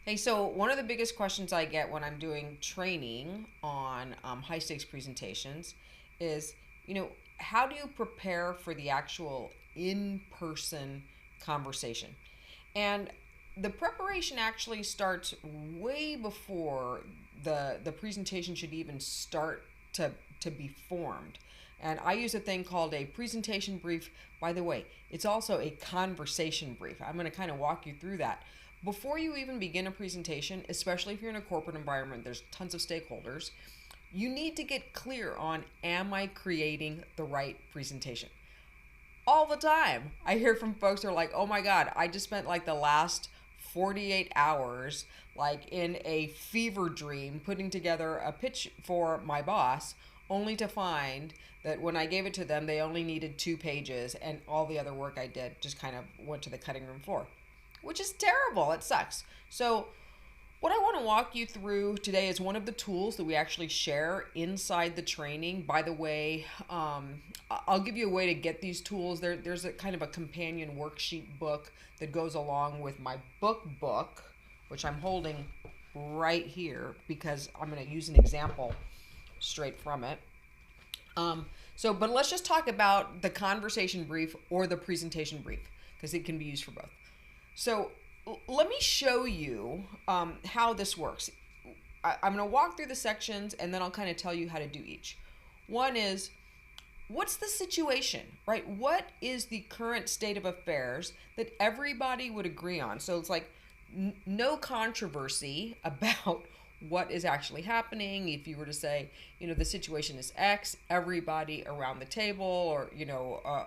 Hey, so one of the biggest questions I get when I'm doing training on high stakes presentations is, how do you prepare for the actual in person conversation? And the preparation actually starts way before the presentation should even start to, to be formed. And I use a thing called a presentation brief. By the way, it's also a conversation brief. I'm going to kind of walk you through that. Before you even begin a presentation, especially if you're in a corporate environment, there's tons of stakeholders, you need to get clear on, am I creating the right presentation? All the time. I hear from folks who are like, oh my God, I just spent like the last 48 hours like in a fever dream putting together a pitch for my boss, only to find that when I gave it to them, they only needed 2 pages and all the other work I did just kind of went to the cutting room floor, which is terrible. It sucks. So what I want to walk you through today is one of the tools that we actually share inside the training. By the way, I'll give you a way to get these tools. There's a kind of a companion worksheet book that goes along with my book, which I'm holding right here because I'm going to use an example straight from it. But let's just talk about the conversation brief or the presentation brief because it can be used for both. So let me show you how this works. I'm going to walk through the sections and then I'll kind of tell you how to do each. One is, what's the situation, right? What is the current state of affairs that everybody would agree on? So it's like no controversy about what is actually happening. If you were to say, the situation is X, everybody around the table or,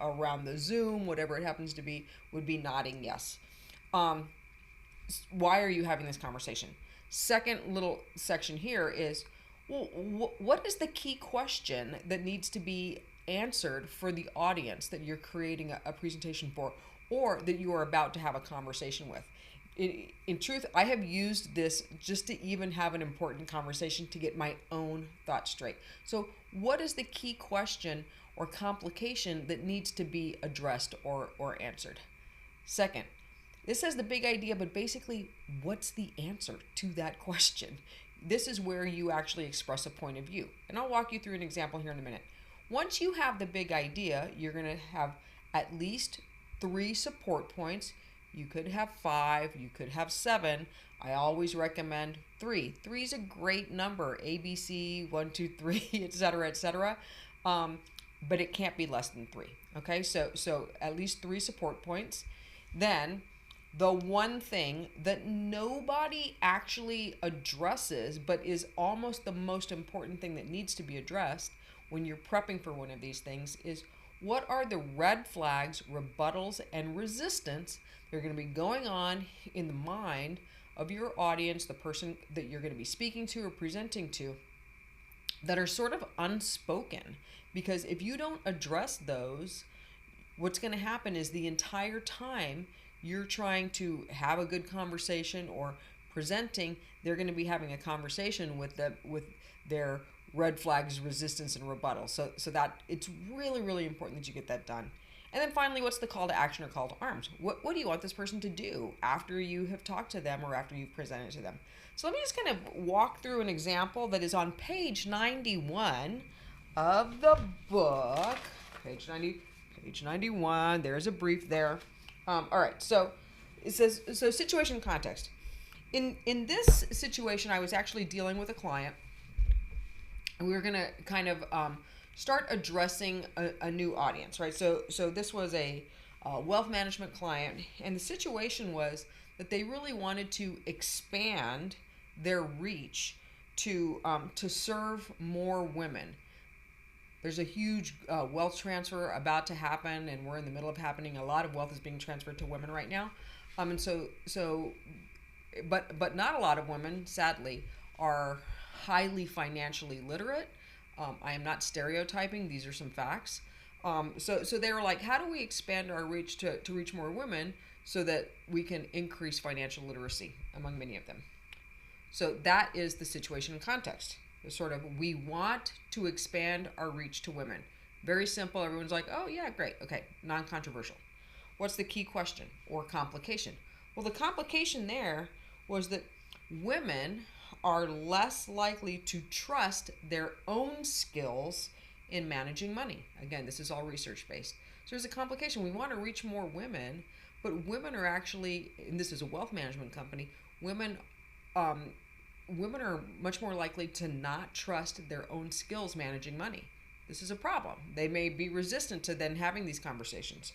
around the Zoom, whatever it happens to be, would be nodding yes. Why are you having this conversation? Second little section here is, well, what is the key question that needs to be answered for the audience that you're creating a presentation for or that you are about to have a conversation with? In truth, I have used this just to even have an important conversation to get my own thoughts straight. So what is the key question or complication that needs to be addressed or answered? Second, this has the big idea, but basically, what's the answer to that question? This is where you actually express a point of view. And I'll walk you through an example here in a minute. Once you have the big idea, you're going to have at least 3 support points. You could have 5, you could have 7. I always recommend 3. 3 is a great number. A, B, C, 1, 2, 3, etc., etc. But it can't be less than 3. Okay, so at least 3 support points. Then the one thing that nobody actually addresses, but is almost the most important thing that needs to be addressed when you're prepping for one of these things is, what are the red flags, rebuttals, and resistance that are going to be going on in the mind of your audience, the person that you're going to be speaking to or presenting to, that are sort of unspoken? Because if you don't address those, what's going to happen is the entire time you're trying to have a good conversation or presenting, they're going to be having a conversation with their red flags, resistance, and rebuttal. So that it's really, really important that you get that done. And then finally, what's the call to action or call to arms? What do you want this person to do after you have talked to them or after you've presented to them? So let me just kind of walk through an example that is on page 91 of the book. Page 91. There's a brief there. All right, so it says, situation context. In this situation, I was actually dealing with a client, and we were going to kind of start addressing a new audience, right? So this was a wealth management client, and the situation was that they really wanted to expand their reach to serve more women. There's a huge wealth transfer about to happen, and we're in the middle of happening. A lot of wealth is being transferred to women right now, but not a lot of women, sadly, are highly financially literate. I am not stereotyping; these are some facts. So they were like, how do we expand our reach to reach more women so that we can increase financial literacy among many of them? So that is the situation and context. It's sort of, we want to expand our reach to women. Very simple. Everyone's like, oh yeah, great. Okay, non-controversial. What's the key question or complication? Well, the complication there was that women are less likely to trust their own skills in managing money. Again, this is all research based. So there's a complication. We want to reach more women, but women are actually, and this is a wealth management company, women are much more likely to not trust their own skills managing money. This is a problem. They may be resistant to then having these conversations.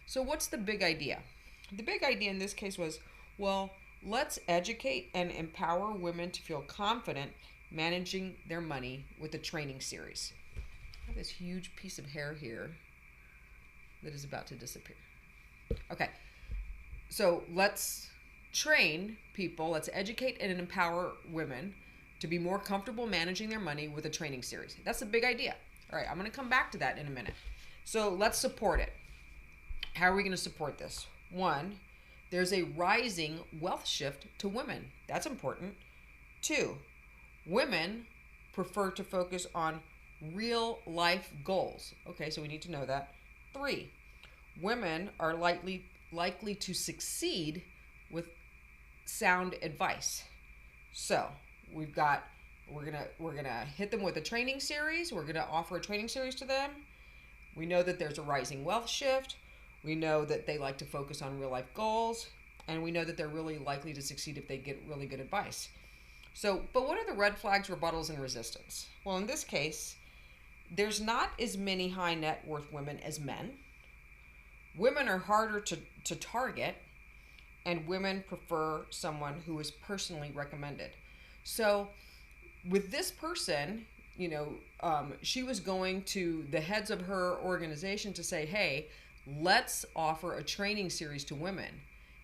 So what's the big idea? The big idea in this case was, well, let's educate and empower women to feel confident managing their money with a training series. I have this huge piece of hair here that is about to disappear. Okay, so let's train people, let's educate and empower women to be more comfortable managing their money with a training series. That's the big idea. All right, I'm going to come back to that in a minute. So let's support it. How are we going to support this? One, there's a rising wealth shift to women. That's important. Two, women prefer to focus on real life goals. Okay, so we need to know that. Three, women are likely to succeed with sound advice. So we're gonna hit them with a training series. We're gonna offer a training series to them. We know that there's a rising wealth shift. We know that they like to focus on real life goals, and we know that they're really likely to succeed if they get really good advice. So, but what are the red flags, rebuttals, and resistance? Well, in this case, there's not as many high net worth women as men. Women are harder to target, and women prefer someone who is personally recommended. So with this person, she was going to the heads of her organization to say, hey, let's offer a training series to women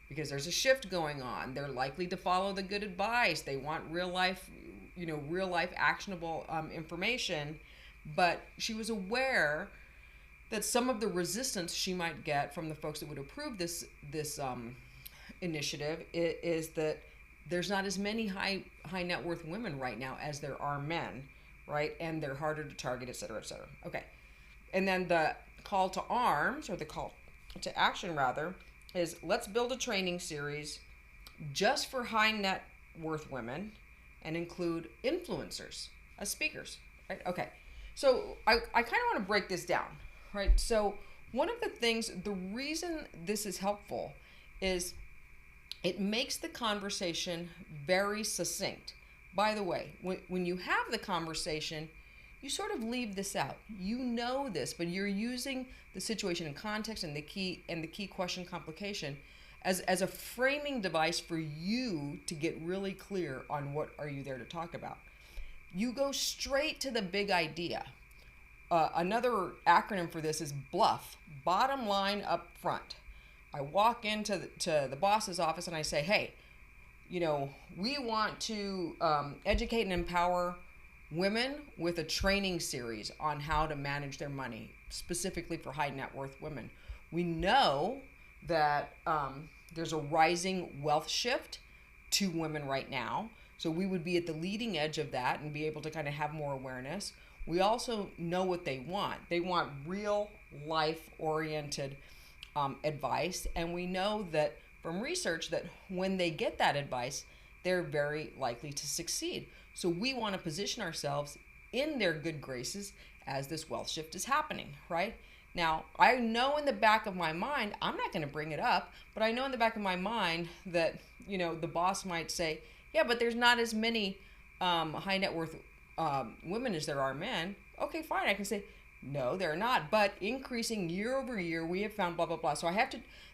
because there's a shift going on. They're likely to follow the good advice. They want real life actionable information. But she was aware that some of the resistance she might get from the folks that would approve this initiative is that there's not as many high net worth women right now as there are men, right? And they're harder to target, et cetera, et cetera. Okay. And then the call to arms, or the call to action rather, is let's build a training series just for high net worth women and include influencers as speakers, right? Okay. So I kind of want to break this down, right? So one of the things, the reason this is helpful is it makes the conversation very succinct. By the way, when you have the conversation, you sort of leave this out. You know this, but you're using the situation and context and the key question complication as a framing device for you to get really clear on what are you there to talk about. You go straight to the big idea. Another acronym for this is BLUF, bottom line up front. I walk into the boss's office and I say, hey, we want to educate and empower women with a training series on how to manage their money, specifically for high net worth women. We know that there's a rising wealth shift to women right now. So we would be at the leading edge of that and be able to kind of have more awareness. We also know what they want. They want real life oriented advice. And we know that from research that when they get that advice, they're very likely to succeed. So we want to position ourselves in their good graces as this wealth shift is happening, right? Now, I know in the back of my mind, I'm not going to bring it up, but I know in the back of my mind that, the boss might say, yeah, but there's not as many high net worth women as there are men. Okay, fine. I can say, no, they're not. But increasing year over year, we have found blah, blah, blah. So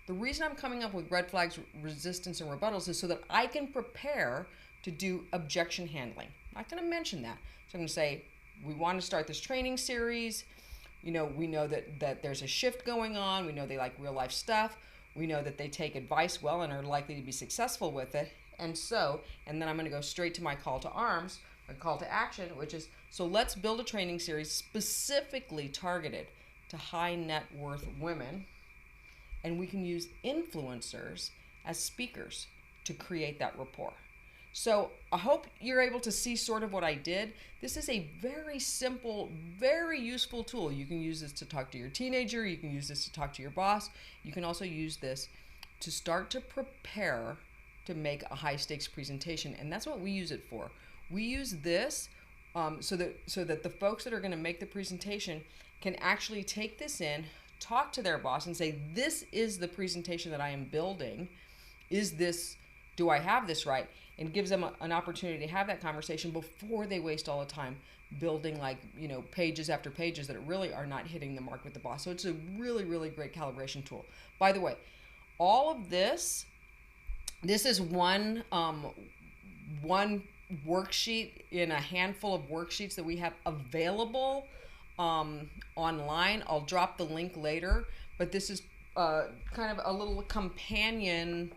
the reason I'm coming up with red flags, resistance, and rebuttals is so that I can prepare to do objection handling. I'm not going to mention that. So I'm going to say, we want to start this training series. We know that there's a shift going on. We know they like real life stuff. We know that they take advice well and are likely to be successful with it. And then I'm going to go straight to my call to arms, my call to action, which is, so let's build a training series specifically targeted to high net worth women. And we can use influencers as speakers to create that rapport. So I hope you're able to see sort of what I did. This is a very simple, very useful tool. You can use this to talk to your teenager. You can use this to talk to your boss. You can also use this to start to prepare to make a high stakes presentation, and that's what we use it for. We use this so that the folks that are going to make the presentation can actually take this in, talk to their boss, and say, this is the presentation that I am building. Do I have this right? And gives them an opportunity to have that conversation before they waste all the time building pages after pages that really are not hitting the mark with the boss. So it's a really, really great calibration tool. By the way, all of this is one worksheet in a handful of worksheets that we have available online. I'll drop the link later, but this is kind of a little companion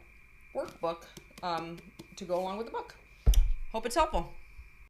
workbook to go along with the book. Hope it's helpful.